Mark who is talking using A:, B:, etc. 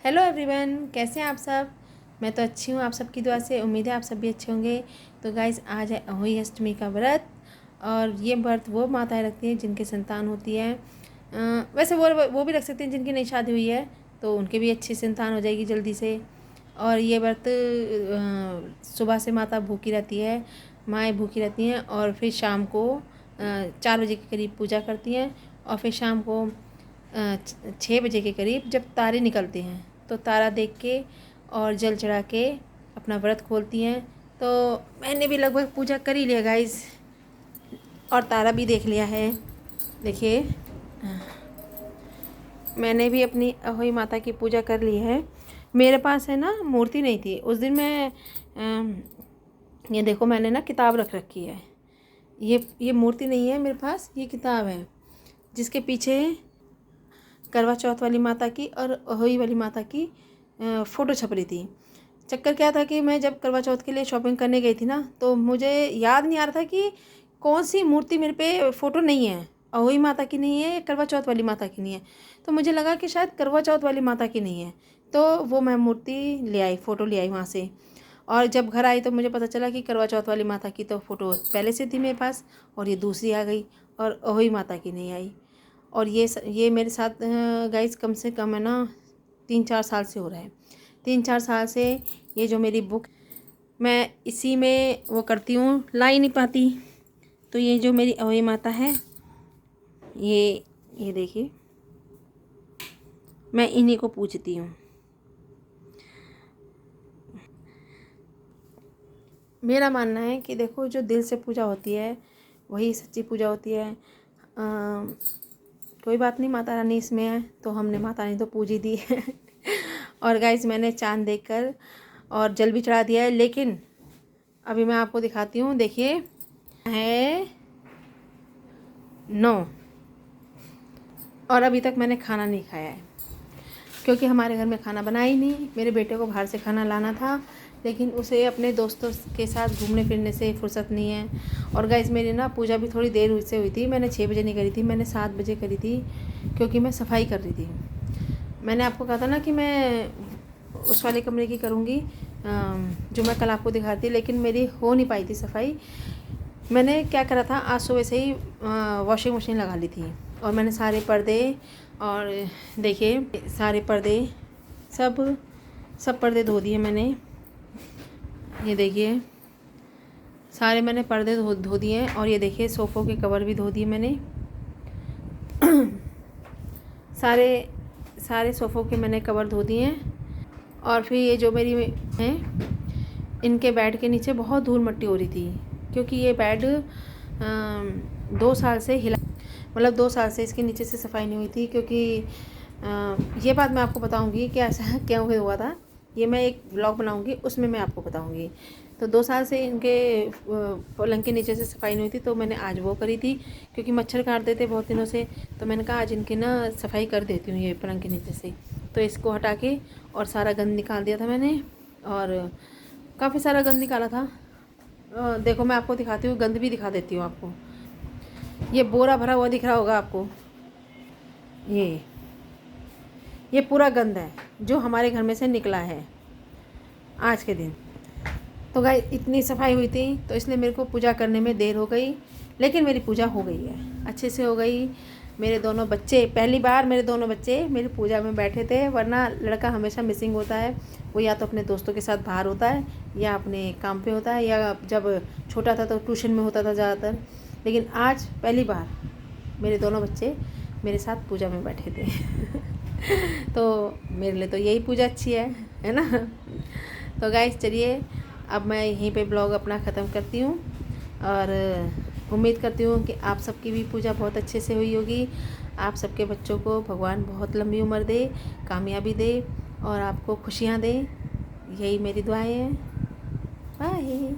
A: Hello everyone, कैसे हैं आप सब। मैं तो अच्छी हूँ, आप सबकी दुआ से। उम्मीद है आप सब भी अच्छे होंगे। तो गाइस, आज है अहोई अष्टमी का व्रत। और ये व्रत वो माताएं रखती हैं जिनकी संतान होती है। वैसे वो भी रख सकती हैं जिनकी नई शादी हुई है, तो उनके भी अच्छी संतान हो जाएगी जल्दी से। और ये व्रत सुबह से माता भूखी रहती है, माएँ भूखी रहती हैं, और फिर शाम को 4 बजे के करीब पूजा करती हैं। और फिर शाम को 6 बजे के करीब जब तारे निकलते हैं तो तारा देख के और जल चढ़ा के अपना व्रत खोलती हैं। तो मैंने भी लगभग पूजा कर ही लिया गाइस, और तारा भी देख लिया है। देखिए, मैंने भी अपनी अहोई माता की पूजा कर ली है। मेरे पास है ना मूर्ति नहीं थी उस दिन। ये देखो, मैंने ना किताब रख रखी है। ये मूर्ति नहीं है मेरे पास, ये किताब है जिसके पीछे करवा चौथ वाली माता की और अहोई वाली माता की फ़ोटो छप रही थी। चक्कर क्या था कि मैं जब करवा चौथ के लिए शॉपिंग करने गई थी ना, तो मुझे याद नहीं आ रहा था कि कौन सी मूर्ति मेरे पे फ़ोटो नहीं है, अहोई माता की नहीं है, करवा चौथ वाली माता की नहीं है। तो मुझे लगा कि शायद करवा चौथ वाली माता की नहीं है, तो वो मैं मूर्ति ले आई, फ़ोटो ले आई वहाँ से। और जब घर आई तो मुझे पता चला कि करवा चौथ वाली माता की तो फ़ोटो पहले से थी मेरे पास, और ये दूसरी आ गई, और अहोई माता की नहीं आई। और ये मेरे साथ गाइस कम से कम है ना 3-4 साल से हो रहा है। 3-4 साल से ये जो मेरी बुक, मैं इसी में वो करती हूँ, ला ही नहीं पाती। तो ये जो मेरी अहोई माता है, ये देखिए, मैं इन्हीं को पूजती हूँ। मेरा मानना है कि देखो, जो दिल से पूजा होती है वही सच्ची पूजा होती है। कोई बात नहीं, माता रानी इसमें है तो हमने माता रानी तो पूज ही दी है। और गाइस, मैंने चांद देखकर और जल भी चढ़ा दिया है, लेकिन अभी मैं आपको दिखाती हूँ। देखिए, है 9 और अभी तक मैंने खाना नहीं खाया है, क्योंकि हमारे घर में खाना बना ही नहीं। मेरे बेटे को बाहर से खाना लाना था, लेकिन उसे अपने दोस्तों के साथ घूमने फिरने से फुर्सत नहीं है। और गाइस, मेरी ना पूजा भी थोड़ी देर से हुई थी। मैंने 6 बजे नहीं करी थी, मैंने 7 बजे करी थी, क्योंकि मैं सफाई कर रही थी। मैंने आपको कहा था ना कि मैं उस वाले कमरे की करूँगी जो मैं कल आपको दिखाती, लेकिन मेरी हो नहीं पाई थी सफाई। मैंने क्या करा था, आज सुबह से ही वॉशिंग मशीन लगा ली थी, और मैंने सारे पर्दे, और देखिए सारे पर्दे, सब पर्दे धो दिए मैंने। ये देखिए, सारे मैंने पर्दे धो दिए हैं। और ये देखिए, सोफ़ों के कवर भी धो दिए मैंने। सारे सोफ़ों के मैंने कवर धो दिए हैं। और फिर ये जो मेरी हैं, इनके बेड के नीचे बहुत धूल मट्टी हो रही थी, क्योंकि ये बेड 2 साल से हिला, मतलब 2 साल से इसके नीचे से सफाई नहीं हुई थी। क्योंकि ये बात मैं आपको बताऊंगी कि ऐसा क्यों हुआ था। ये मैं एक ब्लॉग बनाऊंगी, उसमें मैं आपको बताऊंगी। तो 2 साल से इनके पलंग के नीचे से सफाई नहीं हुई थी, तो मैंने आज वो करी थी, क्योंकि मच्छर काटते थे बहुत दिनों से। तो मैंने कहा आज इनकी ना सफाई कर देती हूँ ये पलंग के नीचे से। तो इसको हटा के और सारा गंद निकाल दिया था मैंने, और काफ़ी सारा गंद निकाला था। देखो, मैं आपको दिखाती हूँ, गंद भी दिखा देती हूँ आपको। ये बोरा भरा हुआ दिख रहा होगा आपको, ये पूरा गंद है जो हमारे घर में से निकला है आज के दिन। तो गाइस, इतनी सफाई हुई थी, तो इसलिए मेरे को पूजा करने में देर हो गई, लेकिन मेरी पूजा हो गई है, अच्छे से हो गई। मेरे दोनों बच्चे, पहली बार मेरे दोनों बच्चे मेरी पूजा में बैठे थे, वरना लड़का हमेशा मिसिंग होता है। वो या तो अपने दोस्तों के साथ बाहर होता है, या अपने काम पे होता है, या जब छोटा था तो ट्यूशन में होता था ज़्यादातर। लेकिन आज पहली बार मेरे दोनों बच्चे मेरे साथ पूजा में बैठे थे। तो मेरे लिए तो यही पूजा अच्छी है ना। तो गाइस, चलिए अब मैं यहीं पे ब्लॉग अपना ख़त्म करती हूँ, और उम्मीद करती हूँ कि आप सबकी भी पूजा बहुत अच्छे से हुई होगी। आप सबके बच्चों को भगवान बहुत लंबी उम्र दे, कामयाबी दे, और आपको खुशियाँ दे। यही मेरी दुआएं हैं। बाय।